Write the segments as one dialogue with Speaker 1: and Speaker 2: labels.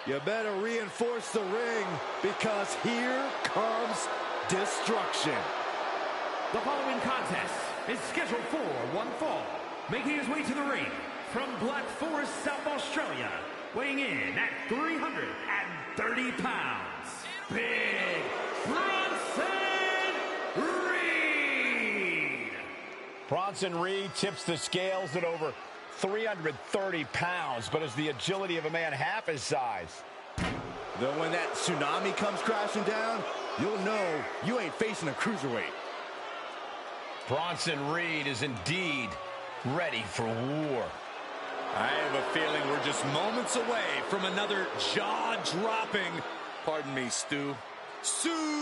Speaker 1: You better reinforce the ring, because here comes destruction.
Speaker 2: The following contest is scheduled for one fall. Making his way to the ring from Black Forest, South Australia, weighing in at 330 pounds, Big Bronson Reed.
Speaker 3: Bronson Reed tips the scales at over 330 pounds, but is the agility of a man half his size.
Speaker 1: Though when that tsunami comes crashing down, you'll know you ain't facing a cruiserweight.
Speaker 3: Bronson Reed is indeed ready for war.
Speaker 4: I have a feeling we're just moments away from another jaw-dropping, pardon me, Stu, tsunami.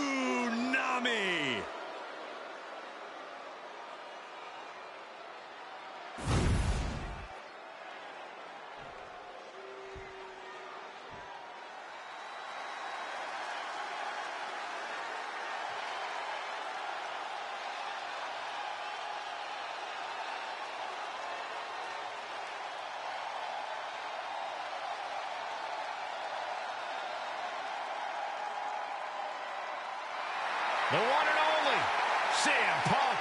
Speaker 3: The one and only CM Punk.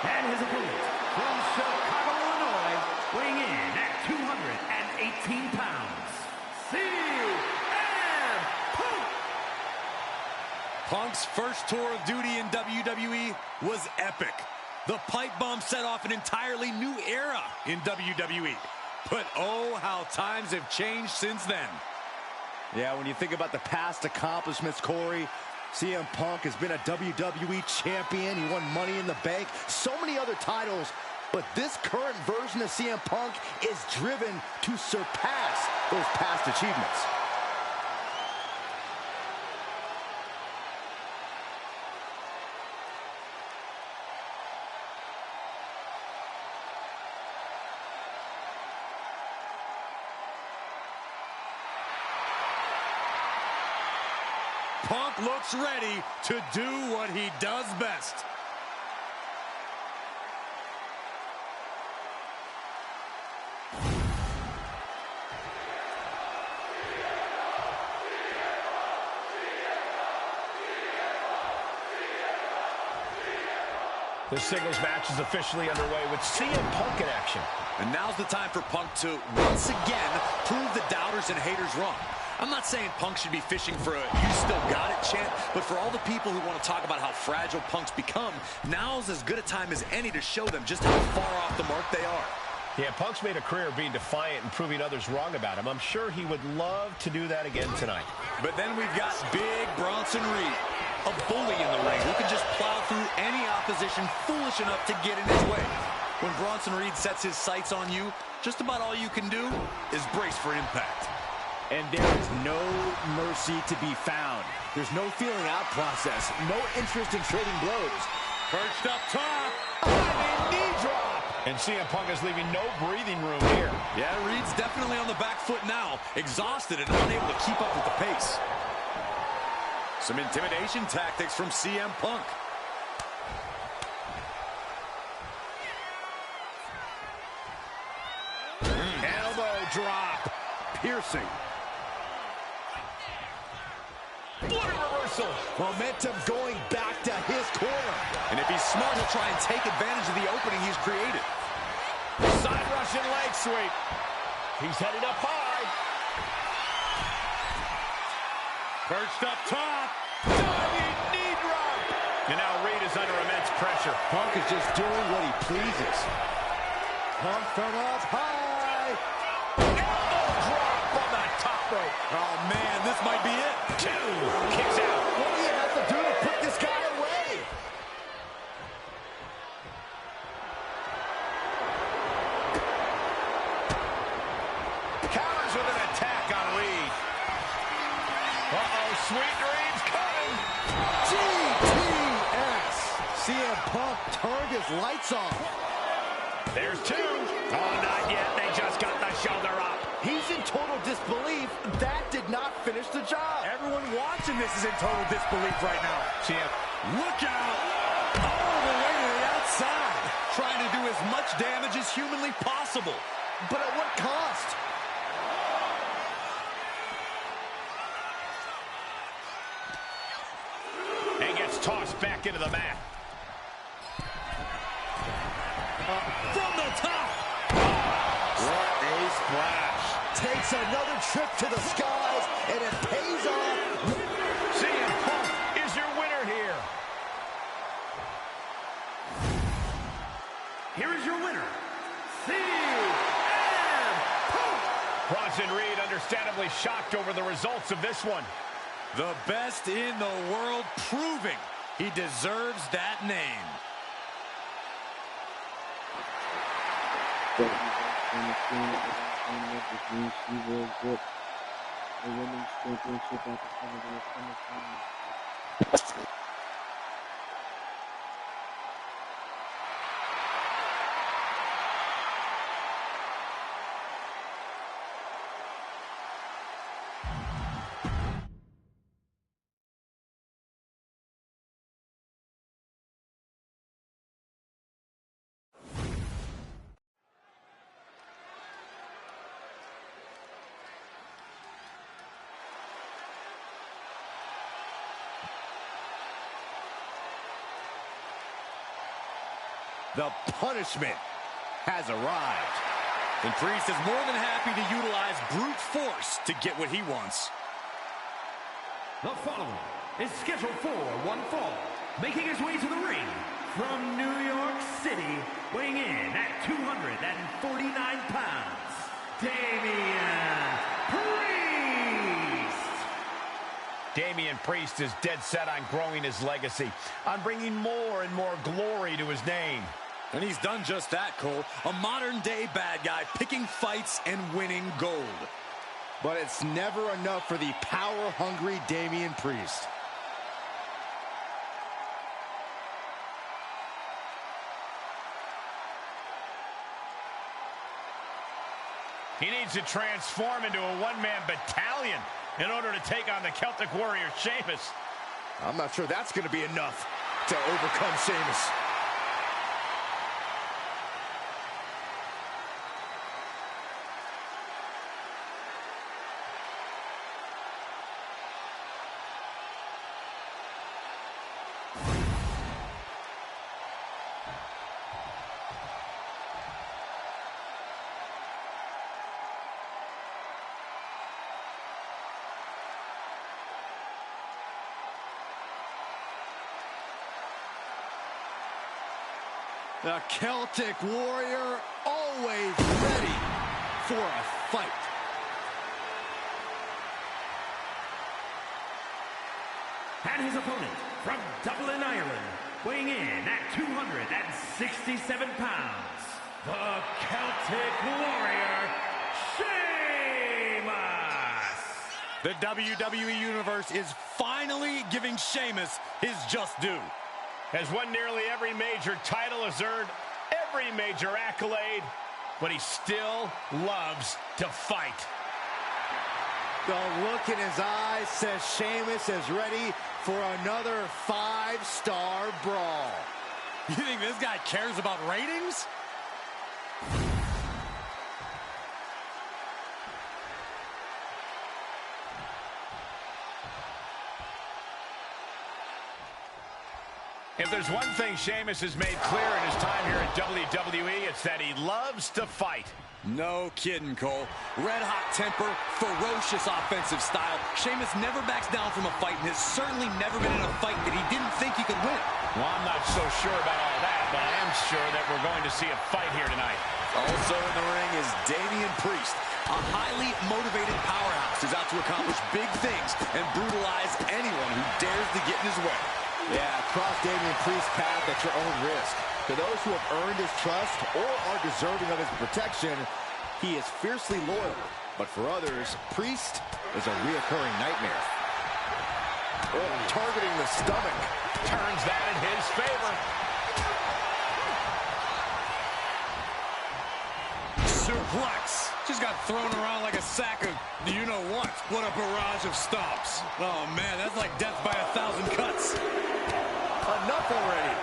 Speaker 2: And his opponent from Chicago, Illinois, weighing in at 218 pounds, CM Punk.
Speaker 4: Punk's first tour of duty in WWE was epic. The pipe bomb set off an entirely new era in WWE. But oh, how times have changed since then.
Speaker 1: Yeah, when you think about the past accomplishments, Corey, CM Punk has been a WWE champion. He won Money in the Bank, so many other titles. But this current version of CM Punk is driven to surpass those past achievements.
Speaker 4: Punk looks ready to do what he does best.
Speaker 3: The singles match is officially underway with CM Punk in action.
Speaker 4: And now's the time for Punk to once again prove the doubters and haters wrong. I'm not saying Punk should be fishing for a "you still got it" chant, but for all the people who want to talk about how fragile Punk's become, now's as good a time as any to show them just how far off the mark they are.
Speaker 3: Yeah, Punk's made a career of being defiant and proving others wrong about him. I'm sure he would love to do that again tonight.
Speaker 4: But then we've got Big Bronson Reed, a bully in the ring who can just plow through any opposition foolish enough to get in his way. When Bronson Reed sets his sights on you, just about all you can do is brace for impact.
Speaker 1: And there is no mercy to be found. There's no feeling out process, no interest in trading blows.
Speaker 4: Perched up top.
Speaker 1: Knee drop.
Speaker 3: And CM Punk is leaving no breathing room here.
Speaker 4: Yeah, Reed's definitely on the back foot now, exhausted and unable to keep up with the pace. Some intimidation tactics from CM Punk.
Speaker 1: Elbow drop. Piercing.
Speaker 3: What a reversal.
Speaker 1: Momentum going back to his corner.
Speaker 4: And if he's smart, he'll try and take advantage of the opening he's created.
Speaker 3: Side Russian leg sweep. He's headed up high.
Speaker 4: Perched up top.
Speaker 3: Diving knee drop. And now Reed is under immense pressure.
Speaker 1: Punk is just doing what he pleases. Punk from up high.
Speaker 3: Elbow drop from the top rope.
Speaker 4: Oh, man, this might be it.
Speaker 3: 2. Kicks out.
Speaker 1: What do you have to do to put this guy away?
Speaker 3: Counters with an attack on Reed. Uh-oh, sweet dreams coming.
Speaker 1: GTS. CM Punk turned his lights off.
Speaker 3: There's two. Oh, not yet. They just got the shoulder up.
Speaker 1: He's in total disbelief. That did not finish the job.
Speaker 4: Everyone watching this is in total disbelief right now.
Speaker 3: Champ.
Speaker 4: Look out. All the way to the outside. Trying to do as much damage as humanly possible.
Speaker 1: But at what cost?
Speaker 3: And gets tossed back into the mat.
Speaker 4: From the top.
Speaker 1: What a splash. Takes another trip to the skies, and it pays off.
Speaker 3: CM Punk is your winner here.
Speaker 2: Here is your winner, CM Punk.
Speaker 3: Bronson Reed understandably shocked over the results of this one.
Speaker 4: The best in the world, proving he deserves that name.
Speaker 5: The women's championship opportunity is coming from.
Speaker 1: The punishment has arrived.
Speaker 4: And Priest is more than happy to utilize brute force to get what he wants.
Speaker 2: The following is scheduled for one fall, making his way to the ring from New York City, weighing in at 249 pounds, Damian Priest.
Speaker 3: Damian Priest is dead set on growing his legacy, on bringing more and more glory to his name.
Speaker 4: And he's done just that, Cole. A modern-day bad guy picking fights and winning gold.
Speaker 1: But it's never enough for the power-hungry Damian Priest.
Speaker 3: He needs to transform into a one-man battalion in order to take on the Celtic Warrior Sheamus.
Speaker 1: I'm not sure that's going to be enough to overcome Sheamus. The Celtic Warrior always ready for a fight.
Speaker 2: And his opponent from Dublin, Ireland, weighing in at 267 pounds, the Celtic Warrior, Sheamus.
Speaker 4: The WWE Universe is finally giving Sheamus his just due.
Speaker 3: Has won nearly every major title, has earned every major accolade, but he still loves to fight.
Speaker 1: The look in his eyes says Sheamus is ready for another 5-star brawl.
Speaker 4: You think this guy cares about ratings?
Speaker 3: If there's one thing Sheamus has made clear in his time here at WWE, it's that he loves to fight.
Speaker 4: No kidding, Cole. Red-hot temper, ferocious offensive style. Sheamus never backs down from a fight and has certainly never been in a fight that he didn't think he could win.
Speaker 3: Well, I'm not so sure about all that, but I am sure that we're going to see a fight here tonight.
Speaker 4: Also in the ring is Damian Priest, a highly motivated powerhouse who's out to accomplish big things and brutalize anyone who dares to get in his way.
Speaker 1: Yeah, cross Damian Priest's path at your own risk. To those who have earned his trust or are deserving of his protection, he is fiercely loyal. But for others, Priest is a reoccurring nightmare. Oh, targeting the stomach.
Speaker 3: Turns that in his favor.
Speaker 4: suplex. Just got thrown around like a sack of you-know-what. What a barrage of stomps. Oh, man, that's like death by 1,000 cuts.
Speaker 1: Enough already.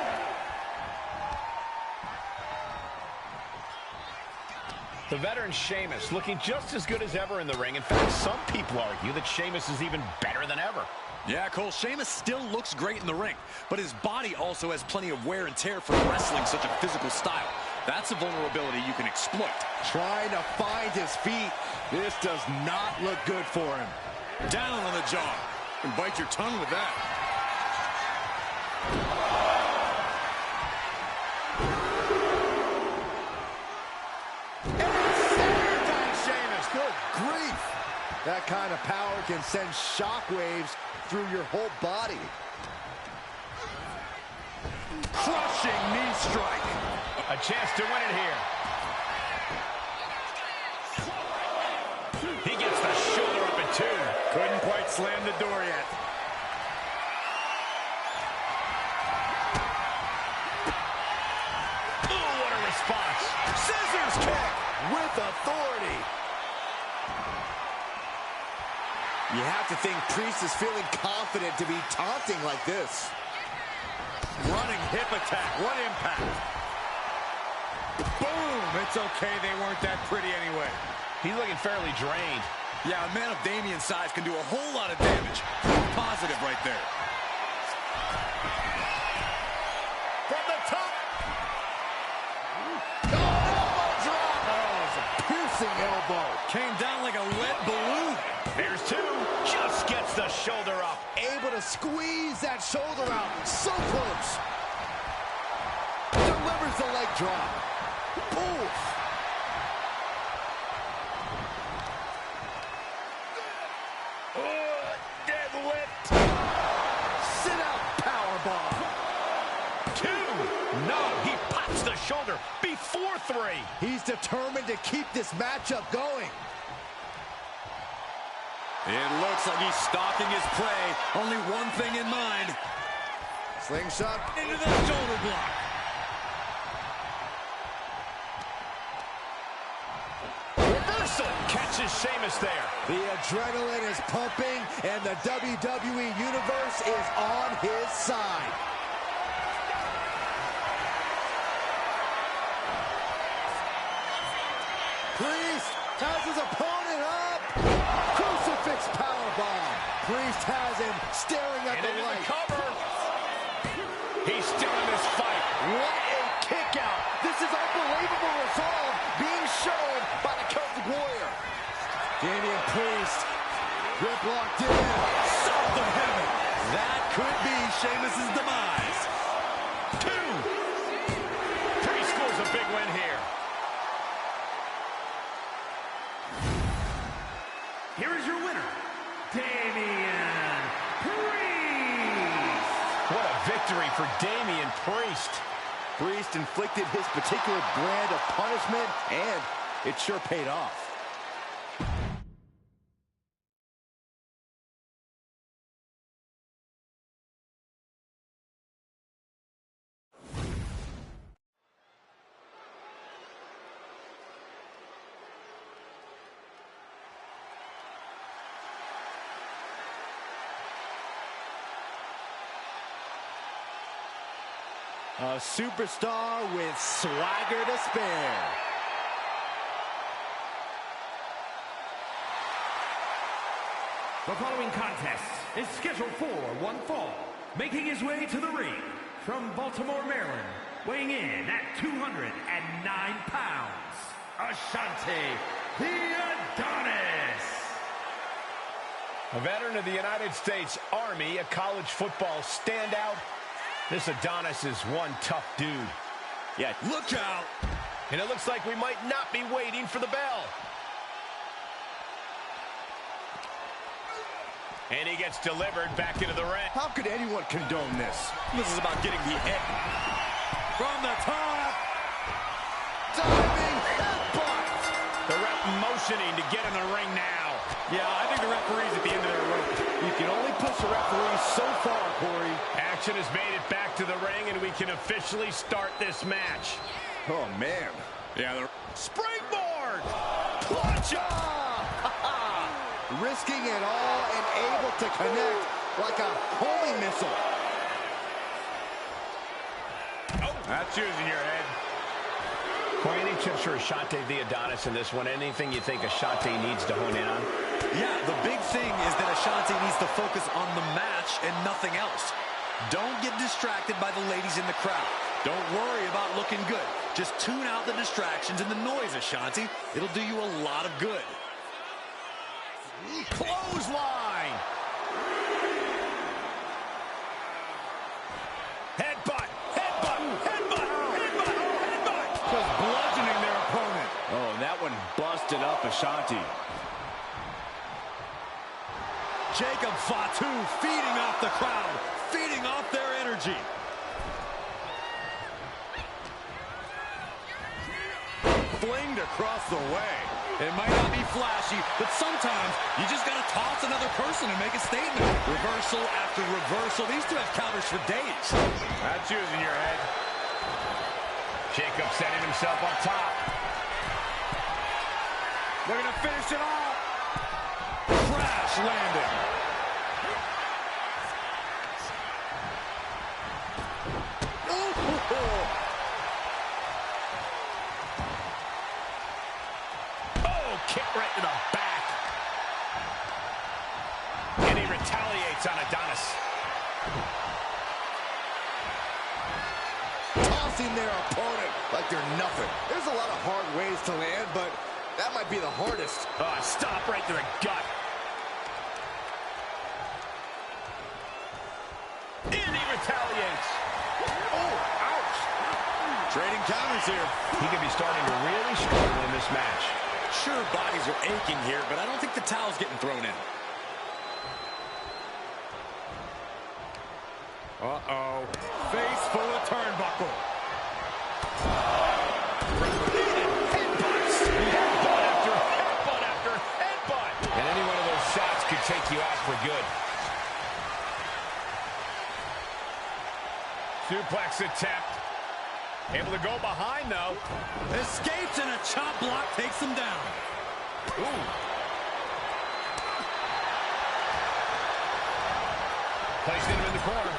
Speaker 3: The veteran Sheamus looking just as good as ever in the ring. In fact, some people argue that Sheamus is even better than ever.
Speaker 4: Yeah, Cole, Sheamus still looks great in the ring, but his body also has plenty of wear and tear from wrestling such a physical style. That's a vulnerability you can exploit.
Speaker 1: Trying to find his feet. This does not look good for him.
Speaker 4: Down on the jaw. And bite your tongue with that.
Speaker 1: Sheamus, good grief. That kind of power can send shockwaves through your whole body.
Speaker 4: Crushing knee strike.
Speaker 3: A chance to win it here. He gets the shoulder up at 2.
Speaker 1: Couldn't quite slam the door yet.
Speaker 3: Oh, what a response.
Speaker 1: Scissors kick with authority. You have to think Priest is feeling confident to be taunting like this.
Speaker 4: Running hip attack. What impact. Boom. It's okay. They weren't that pretty anyway.
Speaker 3: He's looking fairly drained.
Speaker 4: Yeah, a man of Damian's size can do a whole lot of damage. Positive right there.
Speaker 1: From the top. Oh, elbow drop. Oh, it's a piercing elbow.
Speaker 4: Came down like a lead balloon.
Speaker 3: Here's 2. Just gets the shoulder up.
Speaker 1: Able to squeeze that shoulder out. So close. Delivers the leg drop. Oof.
Speaker 3: Deadlift.
Speaker 1: Sit out powerbomb.
Speaker 3: 2. No, he pops the shoulder before 3.
Speaker 1: He's determined to keep this matchup going.
Speaker 4: It looks like he's stalking his prey. Only one thing in mind.
Speaker 1: Slingshot
Speaker 4: Into the shoulder block.
Speaker 3: Reversal. Catches Sheamus there.
Speaker 1: The adrenaline is pumping, and the WWE Universe is on his side. Priest has his opponent up. Crucifix powerbomb. Priest has him staring at the light.
Speaker 3: Cover. He's still in this fight.
Speaker 1: What a kick out. This is unbelievable resolve being shown by the Celtic Warrior. Damian Priest, grip locked in.
Speaker 4: Salt of heaven. That could be Sheamus' demise.
Speaker 3: 2. Priest scores a big win here.
Speaker 2: Here is your winner, Damian Priest.
Speaker 3: What a victory for Damian Priest.
Speaker 1: Priest inflicted his particular brand of punishment, and it sure paid off. A superstar with swagger to spare.
Speaker 2: The following contest is scheduled for one fall. Making his way to the ring from Baltimore, Maryland, weighing in at 209 pounds, Ashante the Adonis.
Speaker 3: A veteran of the United States Army, a college football standout. This Adonis is one tough dude.
Speaker 1: Yeah,
Speaker 4: Look out.
Speaker 3: And it looks like we might not be waiting for the bell. And he gets delivered back into the ring.
Speaker 1: how could anyone condone this?
Speaker 4: This is about getting the hit. From the top.
Speaker 1: Diving headbutt.
Speaker 3: The ref motioning to get in the ring now.
Speaker 4: Yeah, I think the referee's at the end of their rope.
Speaker 1: You can only push the referee so far, Corey.
Speaker 3: Action has made it back to the ring, and we can officially start this match.
Speaker 1: Oh, man.
Speaker 4: Yeah, the
Speaker 3: Springboard!
Speaker 4: Plancha!
Speaker 1: Risking it all and able to connect like a homing missile.
Speaker 3: Oh, that's using your head.
Speaker 2: Corey, any tips for Ashante the Adonis in this one? Anything you think Ashante needs to hone in on?
Speaker 4: Yeah, the big thing is that Ashante needs to focus on the match and nothing else. Don't get distracted by the ladies in the crowd. Don't worry about looking good. Just tune out the distractions and the noise, Ashante. It'll do you a lot of good.
Speaker 3: Clothesline. Headbutt, headbutt, headbutt, headbutt, headbutt.
Speaker 1: Just bludgeoning their opponent. Oh, and that one busted up Ashante.
Speaker 4: Jacob Fatu feeding off the crowd, feeding off their energy. Flinged across the way. It might not be flashy, but sometimes you just got to toss another person and make a statement. Reversal after reversal. These two have counters for days.
Speaker 3: That's using your head. Jacob setting himself up top. Looking to finish it off.
Speaker 4: Crash landing.
Speaker 3: Kick right to the back. And he retaliates on Adonis.
Speaker 1: Tossing their opponent like they're nothing. There's a lot of hard ways to land, but that might be the hardest.
Speaker 3: Stop right to the gut. And he retaliates.
Speaker 1: Oh, ouch.
Speaker 4: Trading counters here.
Speaker 2: He could be starting to really struggle in this match.
Speaker 4: Sure, bodies are aching here, but I don't think the towel's getting thrown in.
Speaker 1: Uh-oh. Face full of turnbuckle.
Speaker 3: Headbutts. Headbutt after headbutt after headbutt.
Speaker 2: And any one of those shots could take you out for good.
Speaker 3: Suplex attempt. Able to go behind, though.
Speaker 4: Escapes and a chop block takes him down.
Speaker 3: Ooh. Placed him in the corner.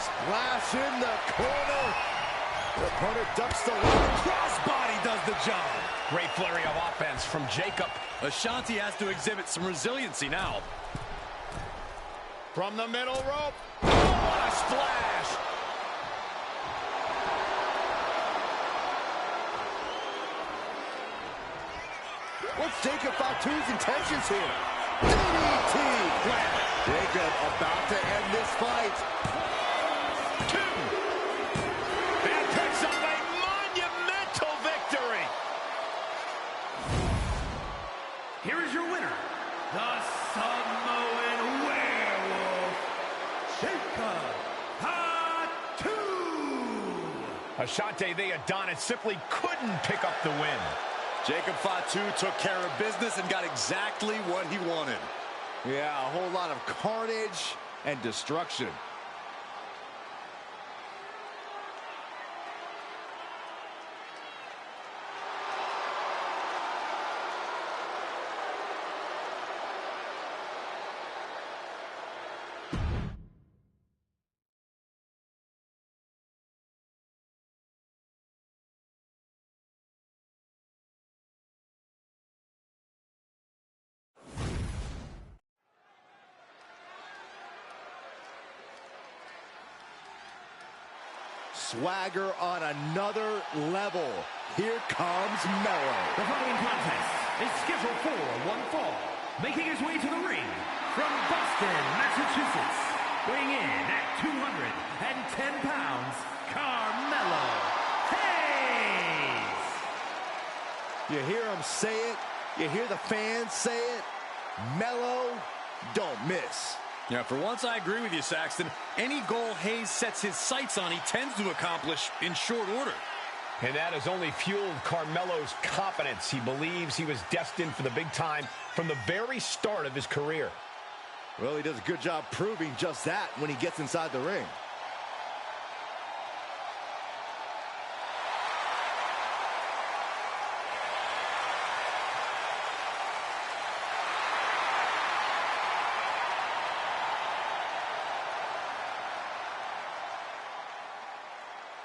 Speaker 1: Splash in the corner. The opponent ducks the line.
Speaker 4: Crossbody does the job.
Speaker 3: Great flurry of offense from Jacob.
Speaker 4: Ashante has to exhibit some resiliency now.
Speaker 3: From the middle rope. Oh, what a splash.
Speaker 1: What's Jacob Fatu's intentions here? DDT! Jacob about to end this fight.
Speaker 3: 2. That picks up a monumental victory.
Speaker 2: Here is your winner, the Samoan Werewolf, Jacob Fatu.
Speaker 3: Ashante the Adonis simply couldn't pick up the win.
Speaker 4: Jacob Fatu took care of business and got exactly what he wanted.
Speaker 1: Yeah, a whole lot of carnage and destruction. Swagger on another level. Here comes Mello.
Speaker 2: The following contest is scheduled for one fall. Making his way to the ring from Boston, Massachusetts, weighing in at 210 pounds, Carmelo Hayes.
Speaker 1: You hear him say it. You hear the fans say it. Mello, don't miss.
Speaker 4: Yeah, for once I agree with you, Saxton. Any goal Hayes sets his sights on, he tends to accomplish in short order.
Speaker 3: And that has only fueled Carmelo's confidence. He believes he was destined for the big time from the very start of his career.
Speaker 1: Well, he does a good job proving just that when he gets inside the ring.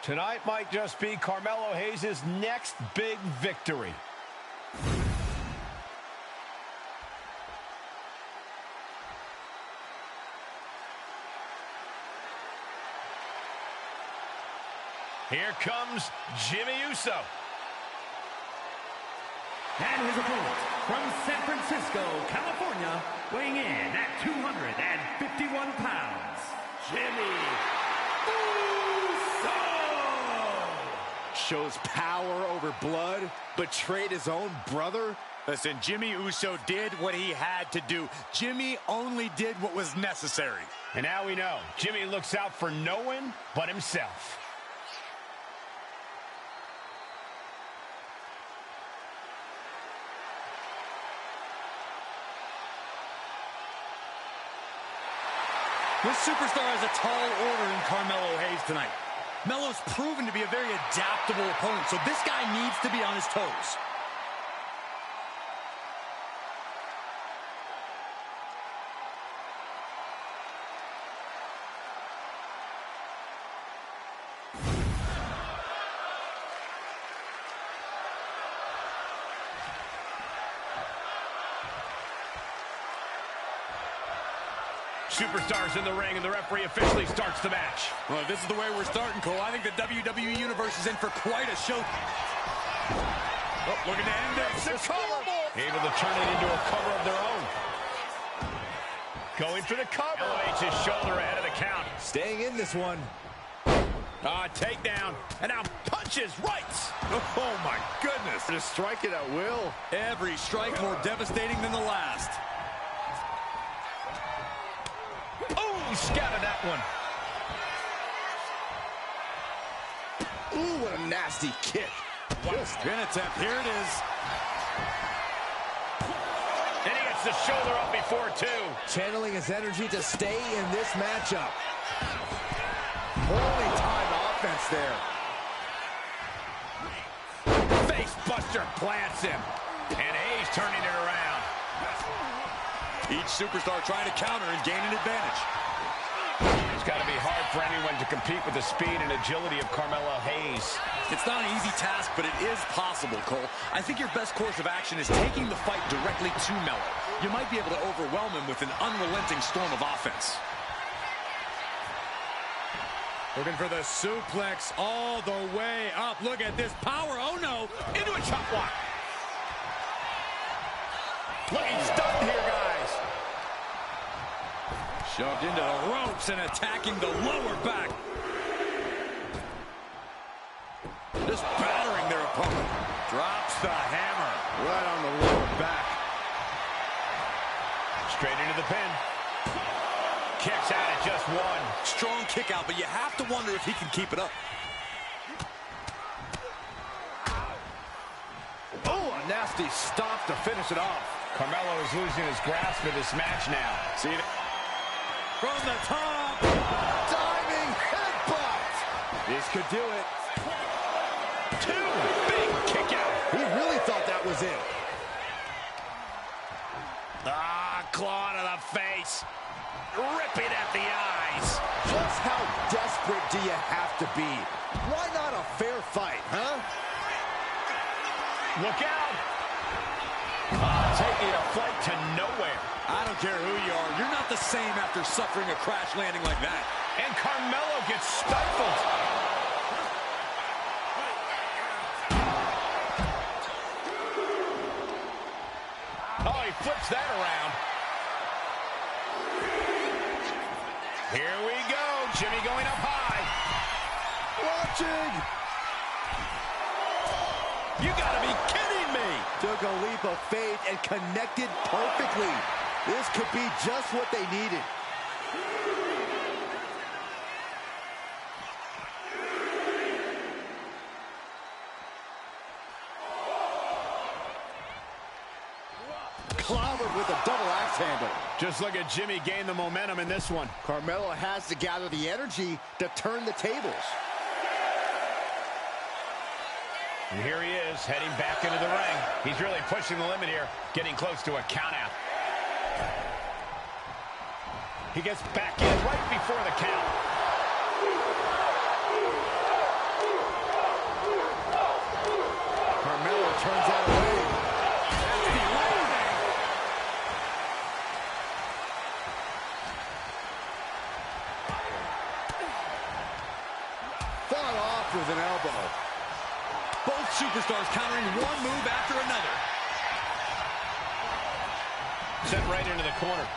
Speaker 3: Tonight might just be Carmelo Hayes' next big victory. Here comes Jimmy Uso.
Speaker 2: And his opponent from San Francisco, California, weighing in at 251 pounds, Jimmy Uso!
Speaker 1: Shows power over blood, betrayed his own brother.
Speaker 4: Listen, Jimmy Uso did what he had to do. Jimmy only did what was necessary.
Speaker 3: And now we know, Jimmy looks out for no one but himself.
Speaker 4: This superstar has a tall order in Carmelo Hayes tonight. Melo's proven to be a very adaptable opponent, so this guy needs to be on his toes.
Speaker 3: Superstars in the ring, and the referee officially starts the match.
Speaker 4: Well, if this is the way we're starting, Cole, I think the WWE Universe is in for quite a show. Oh, looking to end this.
Speaker 3: Able to turn it into a cover of their own. Going for the cover. Elevates his shoulder ahead of the count.
Speaker 1: Staying in this one.
Speaker 3: Takedown. And now punches rights.
Speaker 4: Oh, my goodness.
Speaker 1: Just strike it at will.
Speaker 4: Every strike more devastating than the last.
Speaker 3: He scouted that one.
Speaker 1: Ooh, what a nasty kick.
Speaker 4: Just pin attempt. Here it is.
Speaker 3: And he gets the shoulder up before two.
Speaker 1: Channeling his energy to stay in this matchup. Holy time offense there.
Speaker 3: Face buster plants him. And Hayes turning it around.
Speaker 4: Each superstar trying to counter and gain an advantage.
Speaker 3: It's got to be hard for anyone to compete with the speed and agility of Carmelo Hayes.
Speaker 4: It's not an easy task, but it is possible, Cole. I think your best course of action is taking the fight directly to Melo. You might be able to overwhelm him with an unrelenting storm of offense. Looking for the suplex all the way up. Look at this power. Oh, no.
Speaker 3: Into a chop block. Looking stunned here, guys.
Speaker 4: Shoved into the ropes and attacking the lower back. Just battering their opponent. Drops the hammer.
Speaker 1: Right on the lower back.
Speaker 3: Straight into the pin. Kicks out at just one.
Speaker 4: Strong kick out, but you have to wonder if he can keep it up.
Speaker 1: Oh, a nasty stop to finish it off.
Speaker 3: Carmelo is losing his grasp of this match now.
Speaker 4: See it from the top.
Speaker 1: Diving headbutt. This could do it.
Speaker 3: Two big kick out.
Speaker 1: He really thought that was it.
Speaker 3: Claw to the face. Ripping at the eyes.
Speaker 1: Just how desperate do you have to be? Why not a fair fight, huh?
Speaker 3: Look out. Taking a flight to nowhere.
Speaker 4: I don't care who you are. You're not the same after suffering a crash landing like that.
Speaker 3: And Carmelo gets stifled. Oh, he flips that around. Here we go. Jimmy going up high.
Speaker 1: Watching.
Speaker 3: You gotta be kidding me.
Speaker 1: Took a leap of faith and connected perfectly. This could be just what they needed. Clobbered with a double axe handle.
Speaker 3: Just look at Jimmy gain the momentum in this one.
Speaker 1: Carmelo has to gather the energy to turn the tables.
Speaker 3: And here he is, heading back into the ring. He's really pushing the limit here, getting close to a countout. He gets back in right before the count.
Speaker 1: turns that away. Fought off with an elbow.
Speaker 4: Both superstars countering one move after another.
Speaker 3: Sent right into the corner.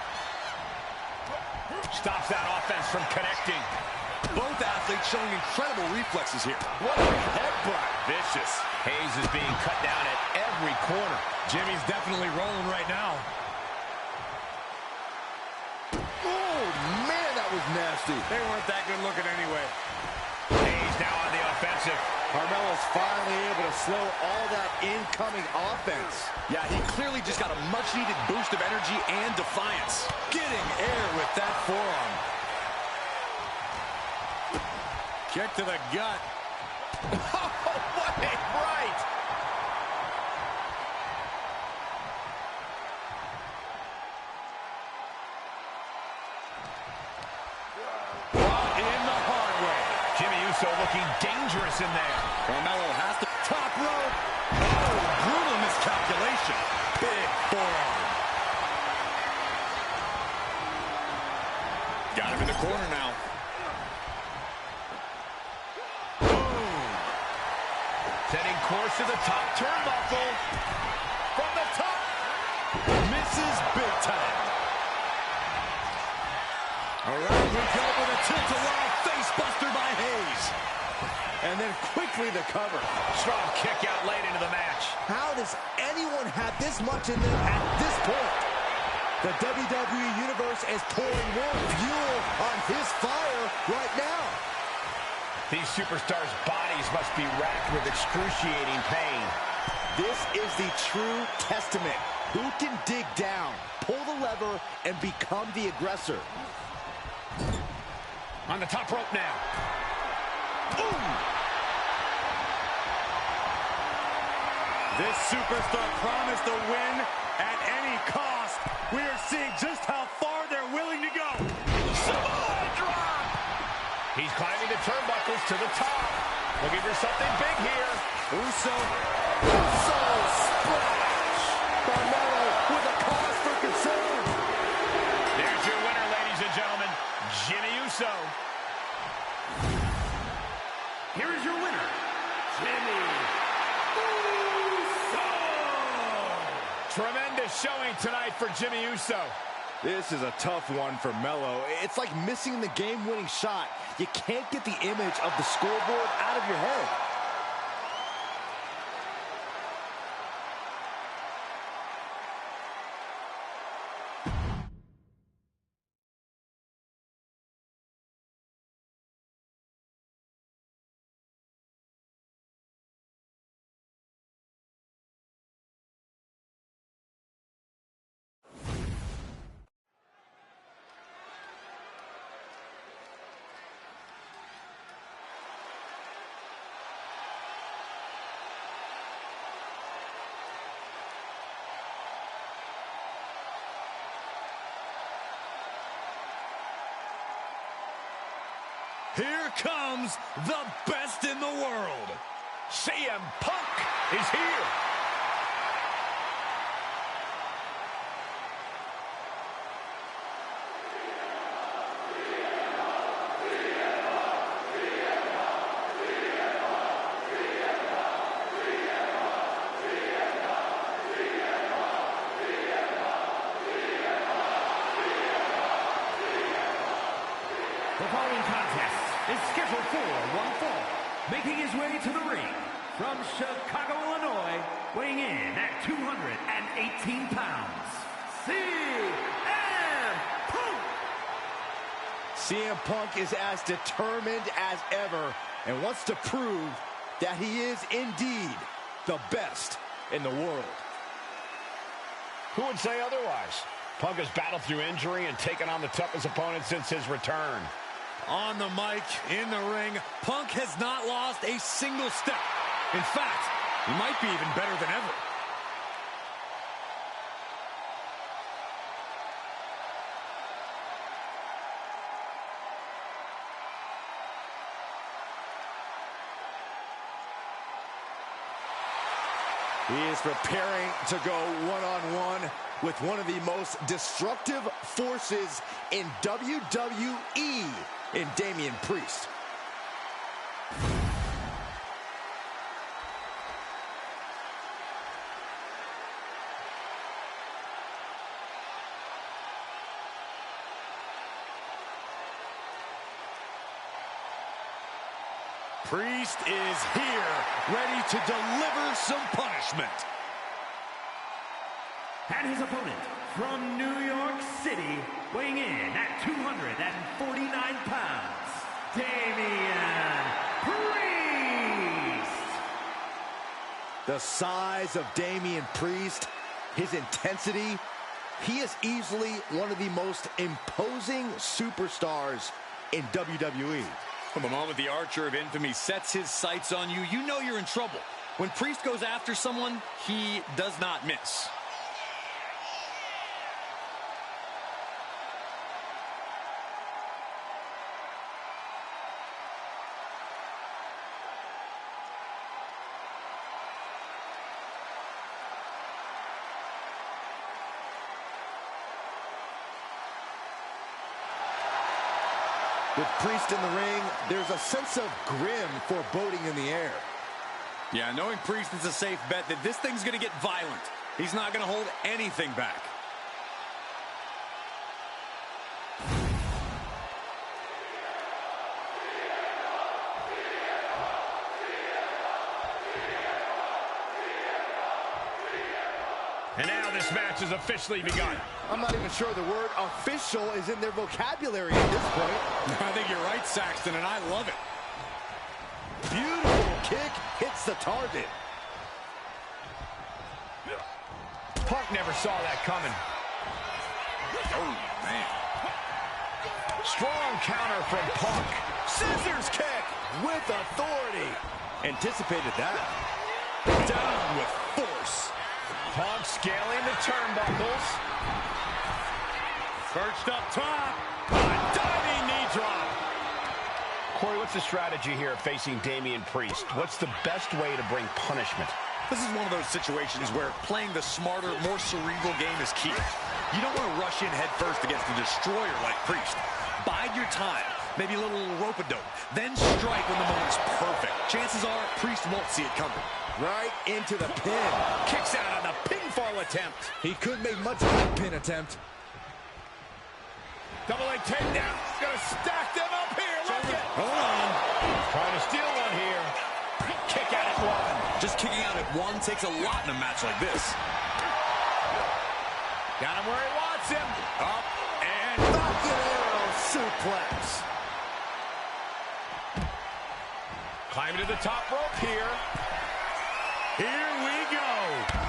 Speaker 3: Stops that offense from connecting.
Speaker 4: Both athletes showing incredible reflexes here.
Speaker 1: What a headbutt.
Speaker 3: Vicious. Hayes is being cut down at every corner.
Speaker 4: Jimmy's definitely rolling right now.
Speaker 1: Oh, man, that was nasty.
Speaker 4: They weren't that good looking anyway.
Speaker 3: Hayes now on the offensive.
Speaker 1: Carmelo's finally able to slow all that incoming offense.
Speaker 4: Yeah, he clearly just got a much-needed boost of energy and defiance. Getting air with that forearm. Kick to the gut.
Speaker 3: Oh, what a right!
Speaker 4: Caught in the hard way.
Speaker 3: Jimmy Uso looking dangerous in there.
Speaker 4: Carmelo has to top rope. Oh, brutal miscalculation. Big forearm. Got him in the corner now. Boom.
Speaker 3: Setting course to the top turnbuckle. From the top.
Speaker 4: Misses big time. Around we go with a tilt-a-whirl face buster by Hayes.
Speaker 1: And then quickly the cover.
Speaker 3: Strong kick out late into the match.
Speaker 1: How does anyone have this much in them at this point? The WWE Universe is pouring more fuel on his fire right now.
Speaker 3: These superstars' bodies must be racked with excruciating pain.
Speaker 1: This is the true testament. Who can dig down, pull the lever, and become the aggressor?
Speaker 3: On the top rope now.
Speaker 1: Boom!
Speaker 4: This superstar promised a win at any cost. We are seeing just how far they're willing to go. Samoa drop!
Speaker 3: He's climbing the turnbuckles to the top. Looking for something big here.
Speaker 1: Uso splash! Carmelo with a cause for concern.
Speaker 3: There's your winner, ladies and gentlemen, Jimmy Uso. Here is your winner, Jimmy Uso. Tremendous showing tonight for Jimmy Uso.
Speaker 1: This is a tough one for Melo. It's like missing the game-winning shot. You can't get the image of the scoreboard out of your head.
Speaker 4: Here comes the best in the world.
Speaker 3: CM Punk is here.
Speaker 2: The following contest is scheduled for one fall. Making his way to the ring from Chicago, Illinois, weighing in at 218 pounds, CM Punk!
Speaker 1: CM Punk is as determined as ever and wants to prove that he is indeed the best in the world.
Speaker 3: Who would say otherwise? Punk has battled through injury and taken on the toughest opponent since his return.
Speaker 4: On the mic, in the ring, Punk has not lost a single step. In fact, he might be even better than ever.
Speaker 1: He is preparing to go one-on-one with one of the most destructive forces in WWE, in Damian Priest.
Speaker 4: Priest is here, ready to deliver some punishment.
Speaker 2: And his opponent from New York City, weighing in at 249 pounds, Damian Priest.
Speaker 1: The size of Damian Priest, his intensity, he is easily one of the most imposing superstars in WWE.
Speaker 4: From the moment the Archer of Infamy sets his sights on you, you know you're in trouble. When Priest goes after someone, he does not miss.
Speaker 1: With Priest in the ring, there's a sense of grim foreboding in the air.
Speaker 4: Yeah, knowing Priest is a safe bet that this thing's going to get violent. He's not going to hold anything back.
Speaker 3: And now this match has officially begun.
Speaker 1: I'm not even sure the word official is in their vocabulary at this point.
Speaker 4: I think you're right, Saxton, and I love it.
Speaker 1: Beautiful kick hits the target.
Speaker 3: Punk never saw that coming.
Speaker 4: Oh, man.
Speaker 3: Strong counter from Punk.
Speaker 1: Scissors kick with authority. Anticipated that.
Speaker 4: Down with force.
Speaker 3: Punk scaling the turnbuckles.
Speaker 4: Perched up top. A diving knee drop.
Speaker 3: Corey, what's the strategy here facing Damian Priest? What's the best way to bring punishment?
Speaker 4: This is one of those situations where playing the smarter, more cerebral game is key. You don't want to rush in head first against a destroyer like Priest. Bide your time, maybe a little rope-a-dope, then strike when the moment's perfect. Chances are Priest won't see it coming.
Speaker 1: Right into the pin.
Speaker 3: Kicks out on the pinfall attempt.
Speaker 1: He couldn't make much of that pin attempt.
Speaker 3: Double leg takedown. Gonna stack them up here. Look it.
Speaker 4: Hold on.
Speaker 3: Trying to steal one here. Kick out at one.
Speaker 4: Just kicking out at one takes a lot in a match like this.
Speaker 3: Got him where he wants him.
Speaker 4: Up and
Speaker 1: Falcon Arrow suplex.
Speaker 3: Climbing to the top rope here. Here we go.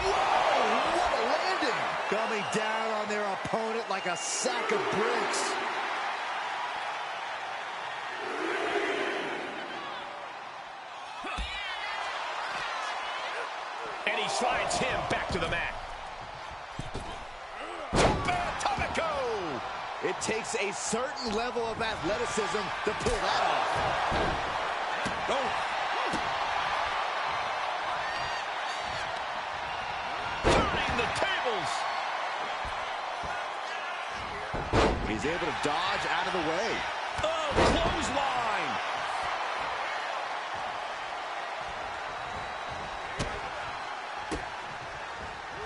Speaker 1: Whoa, what a landing. Coming down on their opponent like a sack of bricks.
Speaker 3: And he slides him back to the mat. Atomico!
Speaker 1: It takes a certain level of athleticism to pull that off.
Speaker 4: oh.
Speaker 3: Turning the tables.
Speaker 1: He's able to dodge out of the way.
Speaker 3: Oh, clothesline.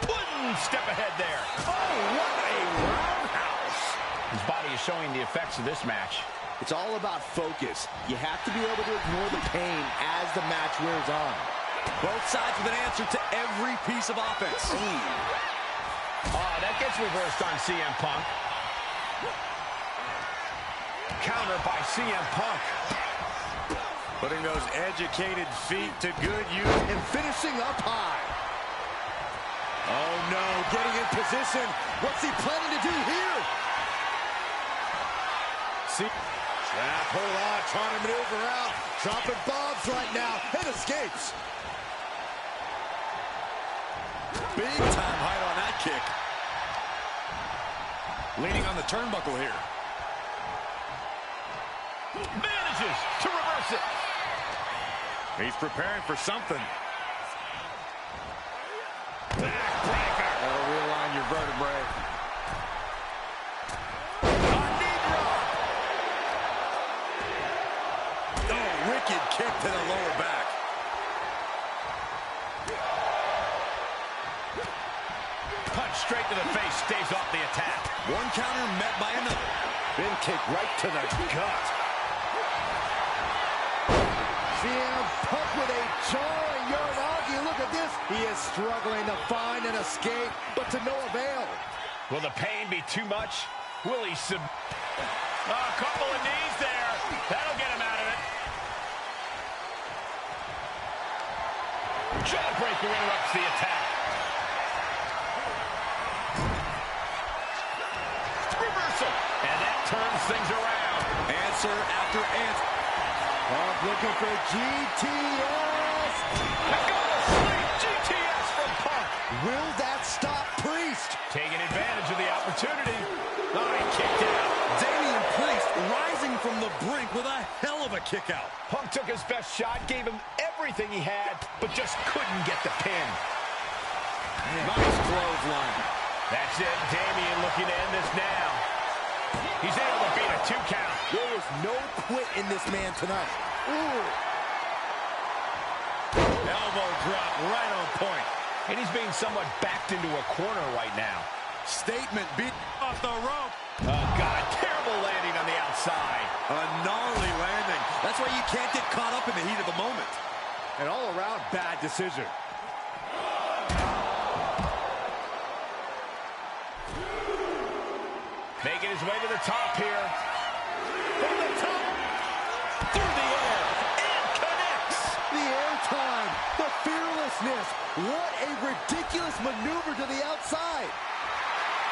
Speaker 3: One step ahead there.
Speaker 1: Oh, what a roundhouse.
Speaker 3: His body is showing the effects of this match.
Speaker 1: It's all about focus. You have to be able to ignore the pain as the match wears on.
Speaker 4: Both sides with an answer to every piece of offense.
Speaker 3: Oh, that gets reversed on CM Punk. Counter by CM Punk.
Speaker 4: Putting those educated feet to good use.
Speaker 1: And finishing up high. Oh, no. Getting in position. What's he planning to do here?
Speaker 4: See?
Speaker 1: Trap, hold on. Trying to maneuver out. Dropping bombs right now. And escapes.
Speaker 4: Big time height on that kick. Leaning on the turnbuckle here.
Speaker 3: Manages to reverse it.
Speaker 4: He's preparing for something. vertebrae. Wicked kick to the lower back.
Speaker 3: Punch straight to the face, stays off the attack.
Speaker 4: One counter met by another.
Speaker 1: Big kick right to the gut. CM Punk with a jarring Uranagi. Look at this. He is struggling to find an escape, but to no avail.
Speaker 3: Will the pain be too much? Will he a couple of knees there. That'll get him out of it. Jawbreaker interrupts the attack. Reversal. And that turns things around.
Speaker 4: Answer after answer.
Speaker 1: Punk looking for GTS.
Speaker 3: Let's go to sleep. GTS from Punk.
Speaker 1: Will that stop Priest?
Speaker 3: Taking advantage of the opportunity. Oh, he kicked out.
Speaker 4: Damian Priest rising from the brink with a hell of a kick out.
Speaker 3: Punk took his best shot, gave him everything he had, but just couldn't get the pin.
Speaker 4: Nice clothesline.
Speaker 3: That's it. Damian looking to end this now. He's able to beat a 2 count.
Speaker 1: There is no quit in this man tonight. Ooh.
Speaker 4: Elbow drop right on point.
Speaker 3: And he's being somewhat backed into a corner right now.
Speaker 4: Statement beat off the rope.
Speaker 3: Oh, God. Terrible landing on the outside.
Speaker 4: A gnarly landing. That's why you can't get caught up in the heat of the moment.
Speaker 1: An all-around bad decision.
Speaker 3: Making his way to the top here.
Speaker 1: From the top.
Speaker 3: Through the air. And connects.
Speaker 1: The airtime. The fearlessness. What a ridiculous maneuver to the outside.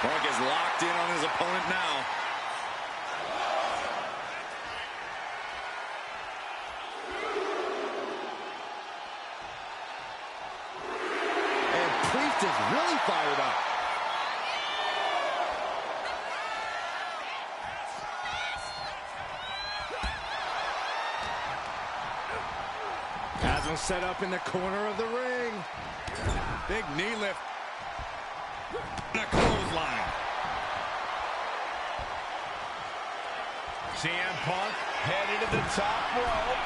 Speaker 4: Punk is locked in on his opponent now.
Speaker 1: And Priest is really fired up. Has him set up in the corner of the ring.
Speaker 4: Big knee lift. And a clothesline.
Speaker 3: CM Punk headed to the top rope.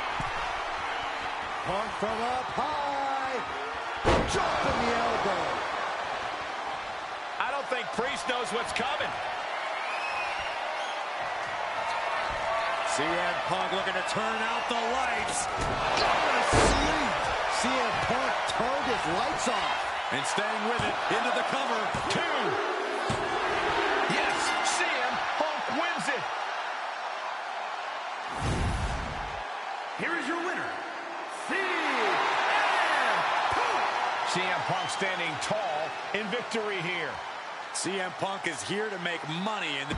Speaker 1: Punk from up high. Dropping the elbow.
Speaker 3: I don't think Priest knows what's coming.
Speaker 4: CM Punk looking to turn out the lights.
Speaker 1: Going to sleep. CM Punk turned his lights off.
Speaker 4: And staying with it into the cover.
Speaker 3: 2. Yes, CM Punk wins it.
Speaker 2: Here is your winner, CM Punk.
Speaker 3: CM Punk standing tall in victory here.
Speaker 4: CM Punk is here to make money in the...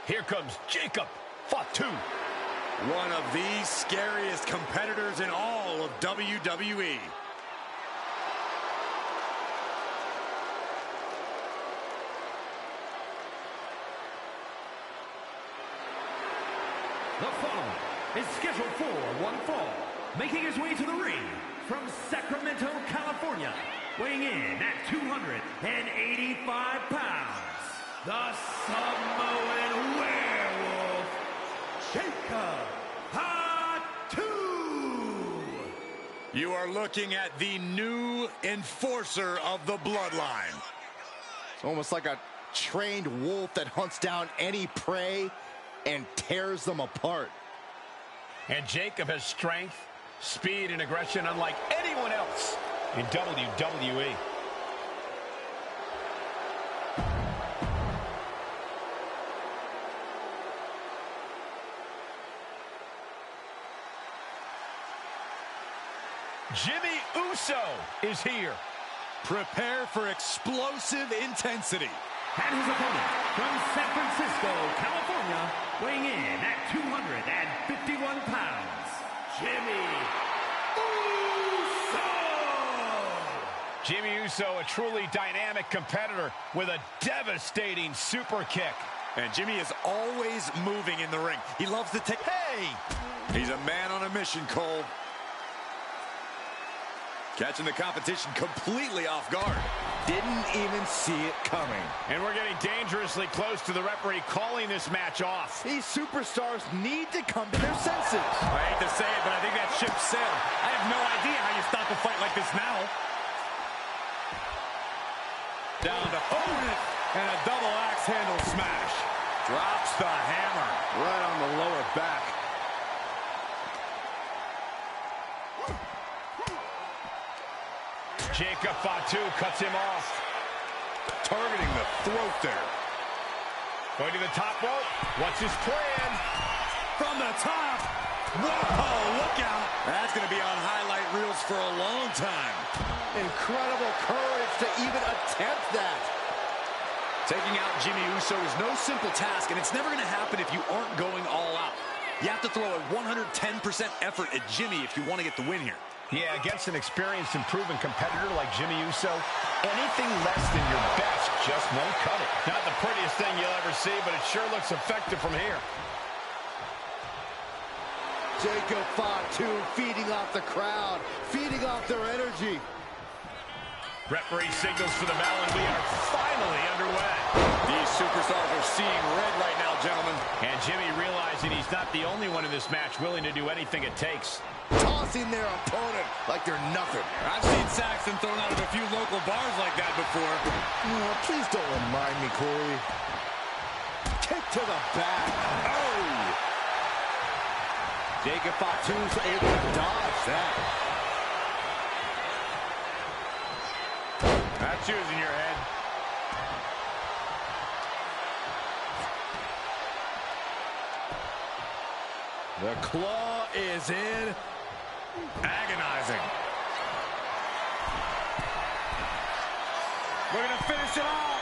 Speaker 3: Here comes Jacob. Fatu.
Speaker 4: One of the scariest competitors in all of WWE.
Speaker 2: The following is scheduled for one fall, making his way to the ring from Sacramento, California, weighing in at 285 pounds, the Samoan Werewolf, Jacob Fatu.
Speaker 4: You are looking at the new enforcer of the bloodline.
Speaker 1: It's almost like a trained wolf that hunts down any prey and tears them apart.
Speaker 3: And Jacob has strength, speed, and aggression unlike anyone else in WWE. Jimmy Uso is here.
Speaker 4: Prepare for explosive intensity.
Speaker 2: And his opponent from San Francisco, California, California, weighing in at 251 pounds, Jimmy Uso!
Speaker 3: Jimmy Uso, a truly dynamic competitor with a devastating super kick.
Speaker 4: And Jimmy is always moving in the ring. He loves to take... Hey! He's a man on a mission, Cole. Catching the competition completely off guard.
Speaker 1: Didn't even see it coming.
Speaker 3: And we're getting dangerously close to the referee calling this match off.
Speaker 1: These superstars need to come to their senses.
Speaker 4: I hate to say it, but I think that ship sailed. I have no idea how you stop a fight like this now. Down to opponent and a double axe handle smash. Drops the hammer.
Speaker 1: Right on the lower back.
Speaker 3: Jacob Fatu cuts him off.
Speaker 1: Targeting the throat there.
Speaker 3: Going to the top rope. What's his plan?
Speaker 4: From the top. Whoa, look out. That's going to be on highlight reels for a long time.
Speaker 1: Incredible courage to even attempt that.
Speaker 4: Taking out Jimmy Uso is no simple task, and it's never going to happen if you aren't going all out. You have to throw a 110% effort at Jimmy if you want to get the win here.
Speaker 3: Yeah, against an experienced and proven competitor like Jimmy Uso, anything less than your best just won't cut it. Not the prettiest thing you'll ever see, but it sure looks effective from here.
Speaker 1: Jacob Fatu feeding off the crowd, feeding off their energy.
Speaker 3: Referee signals for the bell, and we are finally underway.
Speaker 4: These superstars are seeing red right now, gentlemen.
Speaker 3: And Jimmy realizing he's not the only one in this match willing to do anything it takes.
Speaker 1: Tossing their opponent like they're nothing.
Speaker 4: I've seen Saxton thrown out of a few local bars like that before.
Speaker 1: Oh, please don't remind me, Corey. Kick to the back. Oh! Jacob Fatu's able to dodge that.
Speaker 3: That's yours in your head.
Speaker 1: The claw is in.
Speaker 4: Agonizing. We're going to finish it off.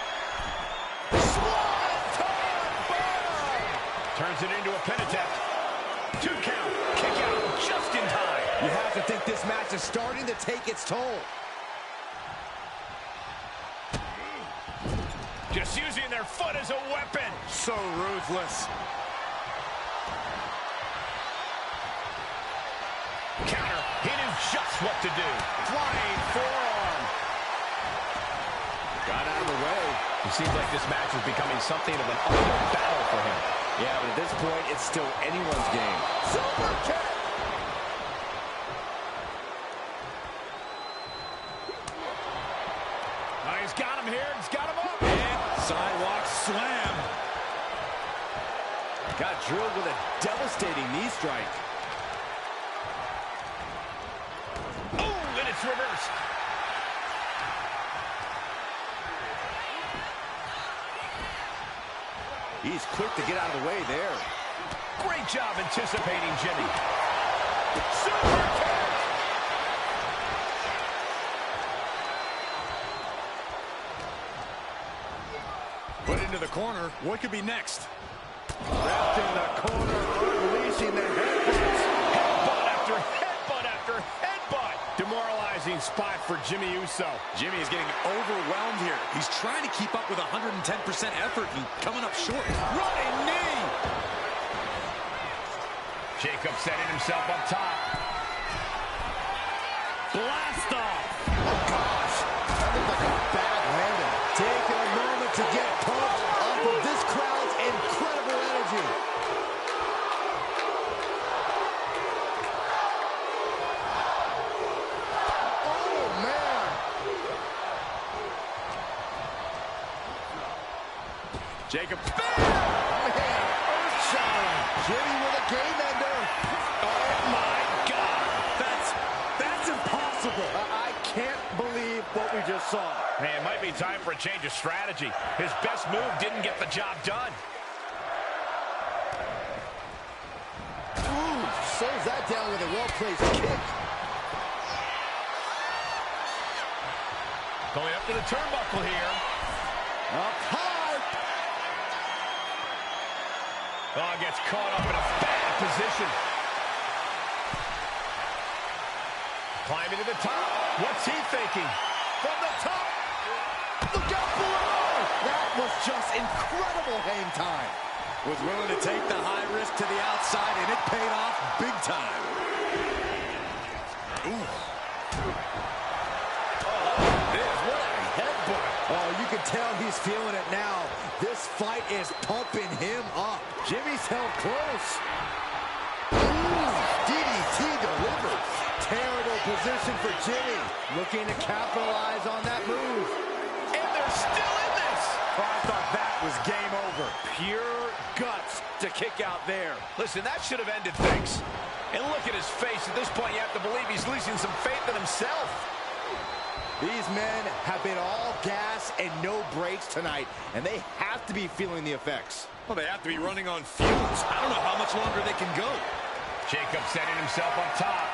Speaker 3: Turns it into a pin attempt. 2 count. Kick out just in time.
Speaker 1: You have to think this match is starting to take its toll.
Speaker 3: Just using their foot as a weapon.
Speaker 4: So ruthless.
Speaker 3: Counter. He knew just what to do. Flying forearm.
Speaker 1: Got out of the way.
Speaker 3: It seems like this match is becoming something of an uphill battle for him.
Speaker 1: Yeah, but at this point, it's still anyone's game. Super kick!
Speaker 3: He's got him here. He's got him up.
Speaker 4: And sidewalk slam.
Speaker 1: Got drilled with a devastating knee strike.
Speaker 3: Oh, and it's reversed.
Speaker 1: He's quick to get out of the way there.
Speaker 3: Great job anticipating Jimmy. Super kick.
Speaker 4: Put into the corner. What could be next?
Speaker 1: Wrapped in the corner, unleashing the headbutts.
Speaker 3: Headbutt after headbutt after headbutt. Demoralizing spot for Jimmy Uso.
Speaker 4: Jimmy is getting overwhelmed here. He's trying to keep up with 110% effort and coming up short. Running knee!
Speaker 3: Jacob setting himself up top.
Speaker 4: Blast off!
Speaker 1: Oh, gosh. That looked like a bad landing. Taking a moment to get pumped off of this crowd's incredible energy. Oh, man.
Speaker 4: Jacob.
Speaker 1: Man, earth-shattering. Jimmy with a game ender.
Speaker 3: Oh, my God.
Speaker 4: That's impossible.
Speaker 1: I can't believe what we just saw.
Speaker 3: Hey, it might be time for a change of strategy. His best move didn't get the job done.
Speaker 1: Ooh, slows that down with a well-placed kick.
Speaker 3: Going up to the turnbuckle here.
Speaker 1: Up high.
Speaker 3: Oh, gets caught up in a bad position. Climbing to the top. What's he thinking? From the top.
Speaker 1: Look out below! That was just incredible hang time.
Speaker 4: Was willing to take the high risk to the outside, and it paid off big time. Ooh.
Speaker 1: What a headbutt. Oh, you can tell he's feeling it now. This fight is pumping him up. Jimmy's held close. Ooh, DDT delivered. Terrible position for Jimmy. Looking to capitalize on that move.
Speaker 3: And they're still in this.
Speaker 1: Oh, I thought that was game over. Pure guts to kick out there.
Speaker 3: Listen, that should have ended things. And look at his face. At this point, you have to believe he's losing some faith in himself.
Speaker 1: These men have been all gas and no brakes tonight, and they have to be feeling the effects.
Speaker 4: Well, they have to be running on fumes. I don't know how much longer they can go.
Speaker 3: Jacob setting himself up top.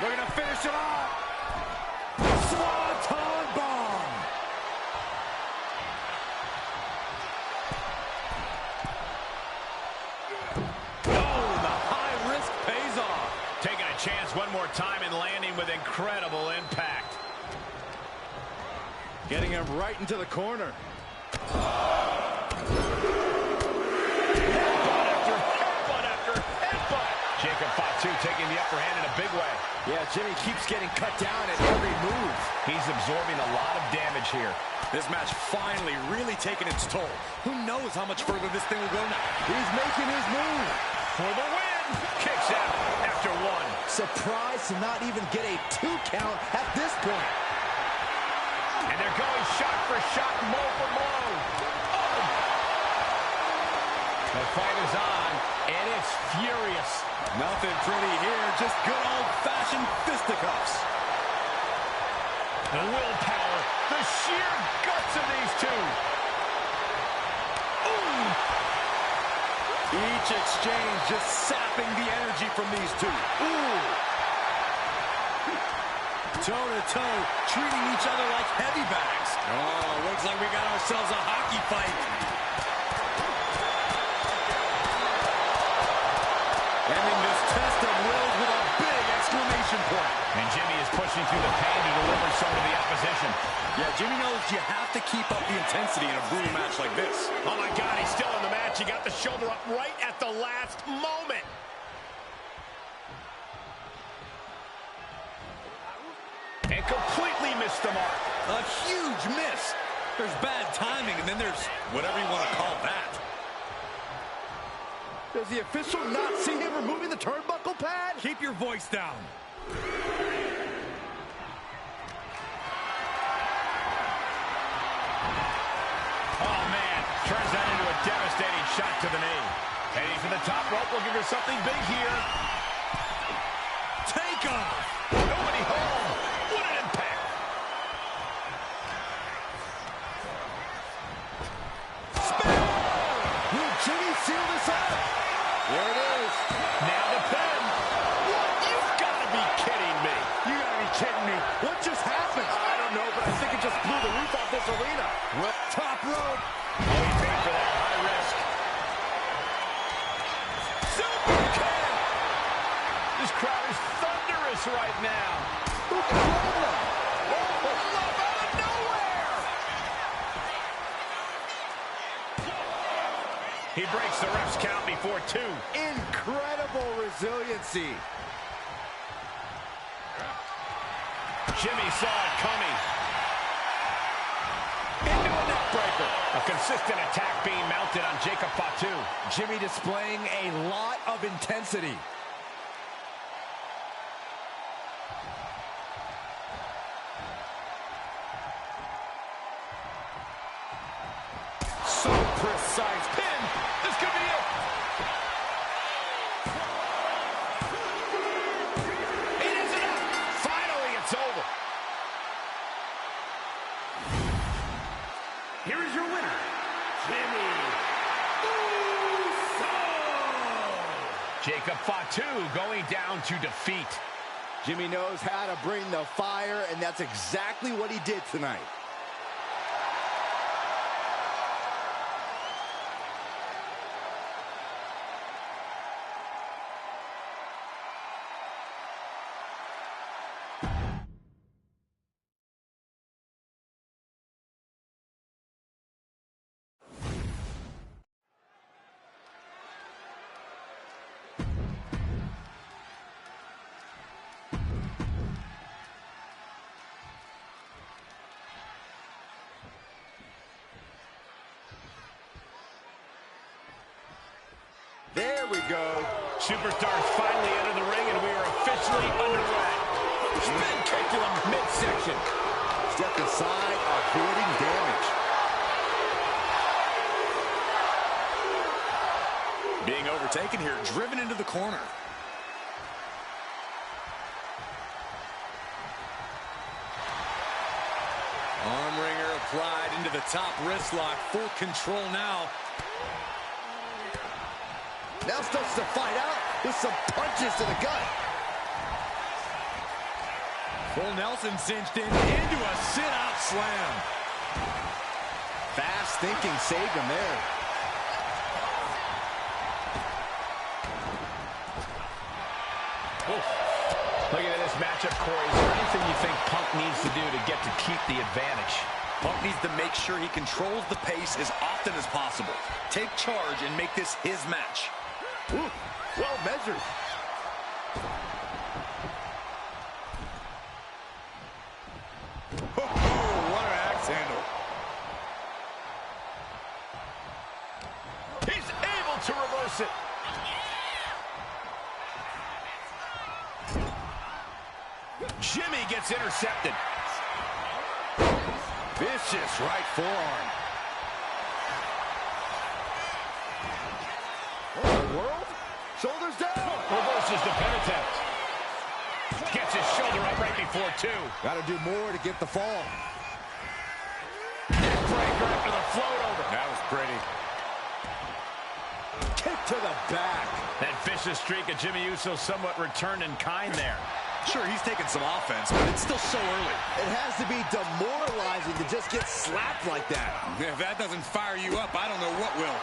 Speaker 1: Looking to finish it off. Swanton bomb.
Speaker 4: Oh, the high risk pays off.
Speaker 3: Taking a chance one more time and landing with incredible impact.
Speaker 1: Getting him right into the corner.
Speaker 3: Headbutt after headbutt. Jacob Fatu taking the upper hand in a big way.
Speaker 1: Yeah, Jimmy keeps getting cut down at every move.
Speaker 3: He's absorbing a lot of damage here.
Speaker 4: This match finally really taking its toll. Who knows how much further this thing will go now?
Speaker 1: He's making his move.
Speaker 3: For the win. Kicks out after one.
Speaker 1: Surprised to not even get a 2 count at this point.
Speaker 3: And they're going shot for shot, blow for blow. Oh. The fight is on, and it's furious.
Speaker 4: Nothing pretty here, just good old-fashioned fisticuffs.
Speaker 3: The willpower, the sheer guts of these two. Ooh.
Speaker 4: Each exchange just sapping the energy from these two. Ooh. Toe-to-toe, treating each other like heavy bags. Oh, looks like we got ourselves a hockey fight. Ending this test of wills with a big exclamation point.
Speaker 3: And Jimmy is pushing through the pain to deliver some to the opposition.
Speaker 4: Yeah, Jimmy knows you have to keep up the intensity in a brutal match like this.
Speaker 3: Oh, my God, he's still in the match. He got the shoulder up right at the last moment. And completely missed the mark.
Speaker 4: A huge miss. There's bad timing, and then there's whatever you want to call that.
Speaker 1: Does the official not see him removing the turnbuckle pad?
Speaker 4: Keep your voice down.
Speaker 3: Oh, man. Turns that into a devastating shot to the knee. Heading for the top rope, looking for something big here.
Speaker 4: Take off.
Speaker 3: Nobody home. What an impact.
Speaker 1: Will Jimmy seal this up? There it is.
Speaker 3: Now the pin. What? You've got to be kidding me.
Speaker 1: You gotta be kidding me. What just happened? I don't know, but I think it just blew the roof off this arena. Well, top rope.
Speaker 3: Oh, he paid for that high risk. Super kick. This crowd is thunderous right now.
Speaker 1: Who controlled them?
Speaker 3: Oh, love out of nowhere. He breaks the ref's count before 2.
Speaker 1: Incredible resiliency.
Speaker 3: Jimmy saw it coming. Into a neck breaker. A consistent attack being mounted on Jacob Fatu.
Speaker 1: Jimmy displaying a lot of intensity.
Speaker 3: So precise. Pin. This could be it. It is enough. Finally, it's over.
Speaker 2: Here is your winner, Jimmy Uso!
Speaker 3: Jacob Fatu going down to defeat.
Speaker 1: Jimmy knows how to bring the fire, and that's exactly what he did tonight. There we go.
Speaker 3: Superstars finally enter the ring, and we are officially underway. Spin kick to the midsection.
Speaker 1: Step aside, avoiding damage.
Speaker 4: Being overtaken here, driven into the corner. Arm wringer applied into the top wrist lock. Full control now.
Speaker 1: Now starts to fight out with some punches to the gut.
Speaker 4: Full Nelson cinched in into a sit-out slam.
Speaker 1: Fast thinking saved him there.
Speaker 3: Looking at this matchup, Corey, is there anything you think Punk needs to do to get to keep the advantage?
Speaker 4: Punk needs to make sure he controls the pace as often as possible. Take charge and make this his match.
Speaker 1: Ooh, well measured.
Speaker 4: Oh, what an axe handle.
Speaker 3: He's able to reverse it. Jimmy gets intercepted.
Speaker 1: Vicious right forearm. What in the world? Shoulders down.
Speaker 3: Reverses the pin attempt. Gets his shoulder up right before two.
Speaker 1: Got to do more to get the fall.
Speaker 3: Breaker after the float over.
Speaker 4: That was pretty.
Speaker 1: Kick to the back.
Speaker 3: That vicious streak of Jimmy Uso somewhat returned in kind there.
Speaker 4: Sure, he's taking some offense, but it's still so early.
Speaker 1: It has to be demoralizing to just get slapped like that.
Speaker 4: If that doesn't fire you up, I don't know what will.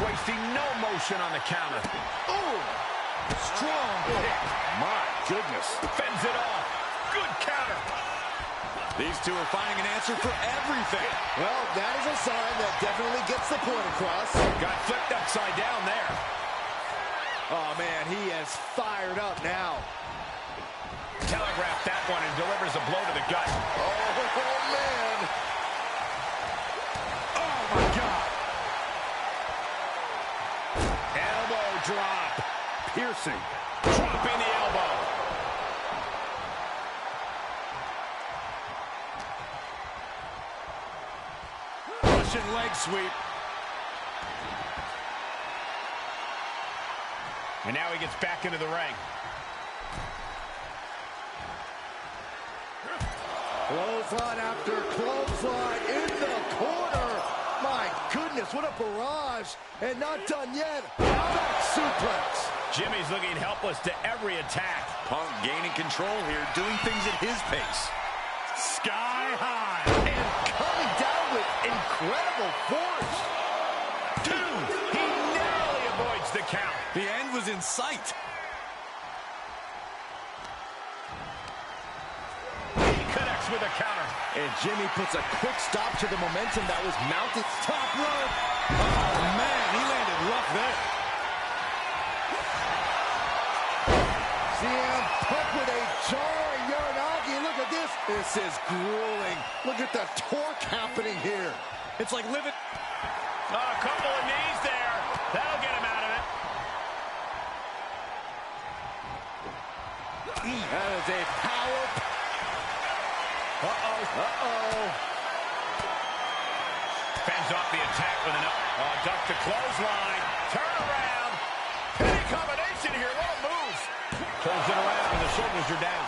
Speaker 3: Wasting no motion on the counter.
Speaker 1: Ooh, strong hit. My goodness.
Speaker 3: Fends it off. Good counter.
Speaker 4: These two are finding an answer for everything.
Speaker 1: Well, that is a sign that definitely gets the point across.
Speaker 3: Got flipped upside down there.
Speaker 1: Oh, man, he is fired up now.
Speaker 3: Telegraphed that one and delivers a blow to the gut.
Speaker 1: Oh, man. Oh, my God. Elbow drop. Piercing.
Speaker 3: Dropping the elbow.
Speaker 4: Russian leg sweep.
Speaker 3: And now he gets back into the ring.
Speaker 1: Clothesline after clothesline in the corner. My goodness, what a barrage. And not done yet. Back suplex.
Speaker 3: Jimmy's looking helpless to every attack.
Speaker 4: Punk gaining control here, doing things at his pace. Sky high.
Speaker 1: And coming down with incredible force.
Speaker 3: He narrowly avoids the count.
Speaker 4: The end was in sight.
Speaker 3: He connects with a counter.
Speaker 1: And Jimmy puts a quick stop to the momentum that was mounted.
Speaker 4: Top rope. Oh, man, he landed rough there.
Speaker 1: CM Punk with a jarring Uranagi. Look at this. This is grueling. Look at the torque happening here.
Speaker 4: It's like living.
Speaker 3: A couple of knees there. That'll get him out of it.
Speaker 1: That is a power. Uh-oh.
Speaker 3: Fends off the attack with an duck to clothesline. Turn around. Penny combination here. What a move. Turns it around and the shoulders are down.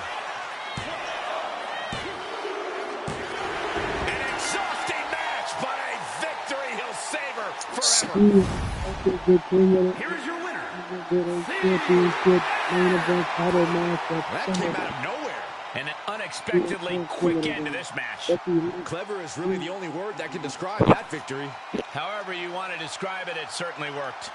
Speaker 3: An exhausting match, but a victory he'll savor forever.
Speaker 2: Here is your winner.
Speaker 5: Championship main event title match.
Speaker 3: That came out of nowhere. And an unexpectedly quick end to this match.
Speaker 1: Clever is really the only word that can describe that victory.
Speaker 3: However you want to describe it, it certainly worked.